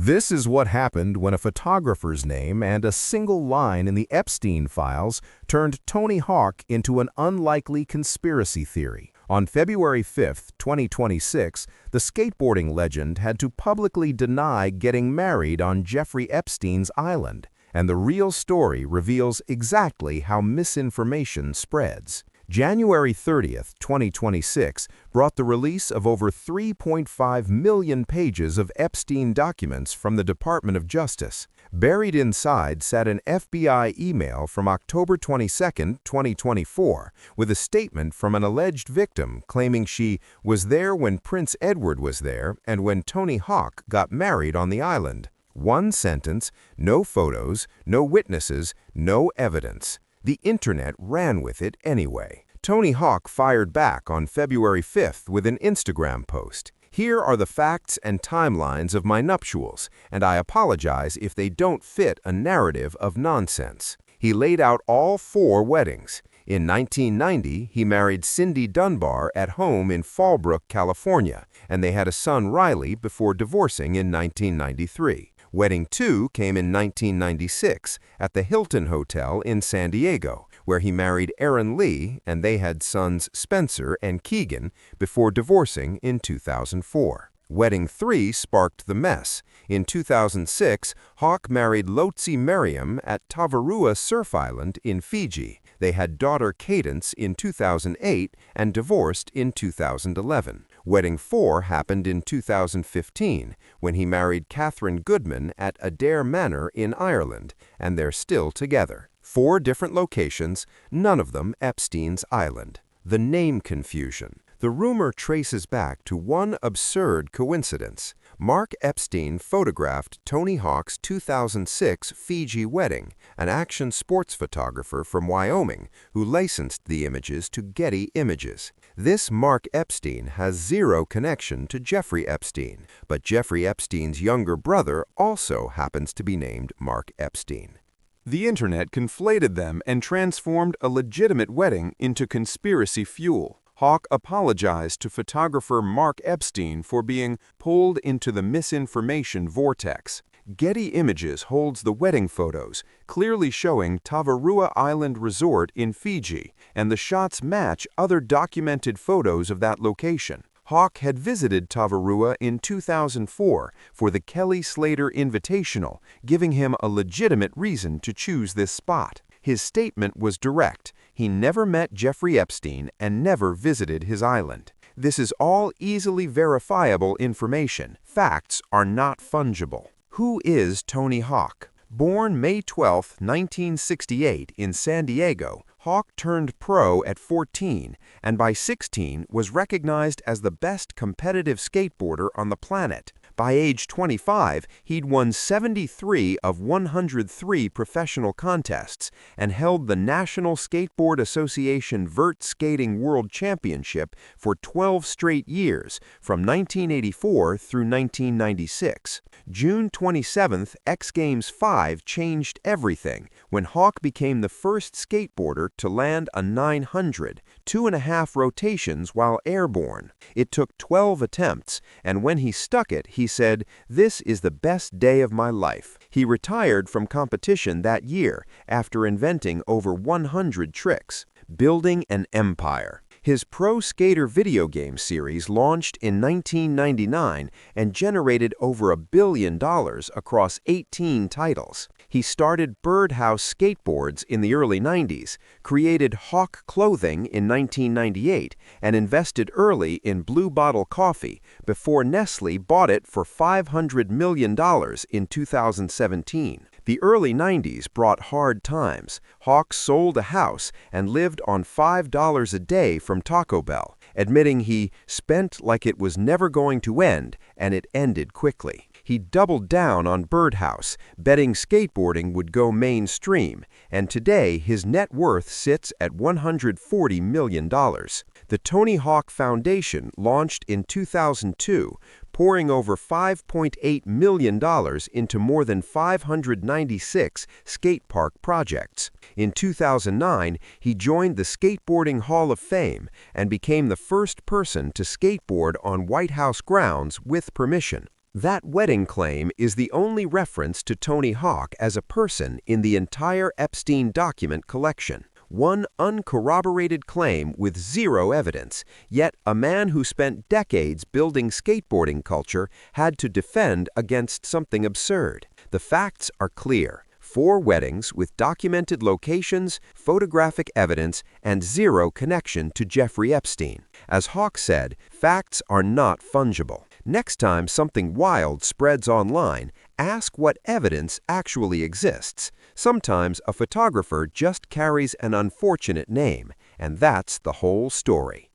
This is what happened when a photographer's name and a single line in the Epstein files turned Tony Hawk into an unlikely conspiracy theory. On February 5, 2026, the skateboarding legend had to publicly deny getting married on Jeffrey Epstein's island, and the real story reveals exactly how misinformation spreads. January 30, 2026, brought the release of over 3.5 million pages of Epstein documents from the Department of Justice. Buried inside sat an FBI email from October 22, 2024, with a statement from an alleged victim claiming she was there when Prince Edward was there and when Tony Hawk got married on the island. One sentence, no photos, no witnesses, no evidence. The internet ran with it anyway. Tony Hawk fired back on February 5th with an Instagram post. "Here are the facts and timelines of my nuptials, and I apologize if they don't fit a narrative of nonsense." He laid out all 4 weddings. In 1990, he married Cindy Dunbar at home in Fallbrook, California, and they had a son, Riley, before divorcing in 1993. Wedding 2 came in 1996 at the Hilton Hotel in San Diego, where he married Erin Lee, and they had sons Spencer and Keegan before divorcing in 2004. Wedding 3 sparked the mess. In 2006, Hawk married Lotzi Merriam at Tavarua Surf Island in Fiji. They had daughter Cadence in 2008 and divorced in 2011. Wedding 4 happened in 2015, when he married Catherine Goodman at Adair Manor in Ireland, and they're still together. 4 different locations, none of them Epstein's Island. The name confusion. The rumor traces back to one absurd coincidence. Mark Epstein photographed Tony Hawk's 2006 Fiji wedding, an action sports photographer from Wyoming who licensed the images to Getty Images. This Mark Epstein has zero connection to Jeffrey Epstein, but Jeffrey Epstein's younger brother also happens to be named Mark Epstein. The internet conflated them and transformed a legitimate wedding into conspiracy fuel. Hawk apologized to photographer Mark Epstein for being pulled into the misinformation vortex. Getty Images holds the wedding photos, clearly showing Tavarua Island Resort in Fiji, and the shots match other documented photos of that location. Hawk had visited Tavarua in 2004 for the Kelly Slater Invitational, giving him a legitimate reason to choose this spot. His statement was direct. He never met Jeffrey Epstein and never visited his island. This is all easily verifiable information. Facts are not fungible. Who is Tony Hawk? Born May 12, 1968 in San Diego, Hawk turned pro at 14 and by 16 was recognized as the best competitive skateboarder on the planet. By age 25, he'd won 73 of 103 professional contests and held the National Skateboard Association Vert Skating World Championship for 12 straight years, from 1984 through 1996. June 27th, X Games 5 changed everything when Hawk became the first skateboarder to land a 900, 2.5 rotations while airborne. It took 12 attempts, and when he stuck it, he said, "This is the best day of my life." He retired from competition that year after inventing over 100 tricks. Building an empire. His Pro Skater video game series launched in 1999 and generated over $1 billion across 18 titles. He started Birdhouse Skateboards in the early 90s, created Hawk Clothing in 1998, and invested early in Blue Bottle Coffee before Nestle bought it for $500 million in 2017. The early 90s brought hard times. Hawk sold a house and lived on $5 a day from Taco Bell, admitting he spent like it was never going to end, and it ended quickly. He doubled down on Birdhouse, betting skateboarding would go mainstream, and today his net worth sits at $140 million. The Tony Hawk Foundation launched in 2002, pouring over $5.8 million into more than 596 skate park projects. In 2009, he joined the Skateboarding Hall of Fame and became the first person to skateboard on White House grounds with permission. That wedding claim is the only reference to Tony Hawk as a person in the entire Epstein document collection. One uncorroborated claim with zero evidence, yet a man who spent decades building skateboarding culture had to defend against something absurd. The facts are clear. 4 weddings with documented locations, photographic evidence, and zero connection to Jeffrey Epstein. As Hawk said, facts are not fungible. Next time something wild spreads online, ask what evidence actually exists. Sometimes a photographer just carries an unfortunate name, and that's the whole story.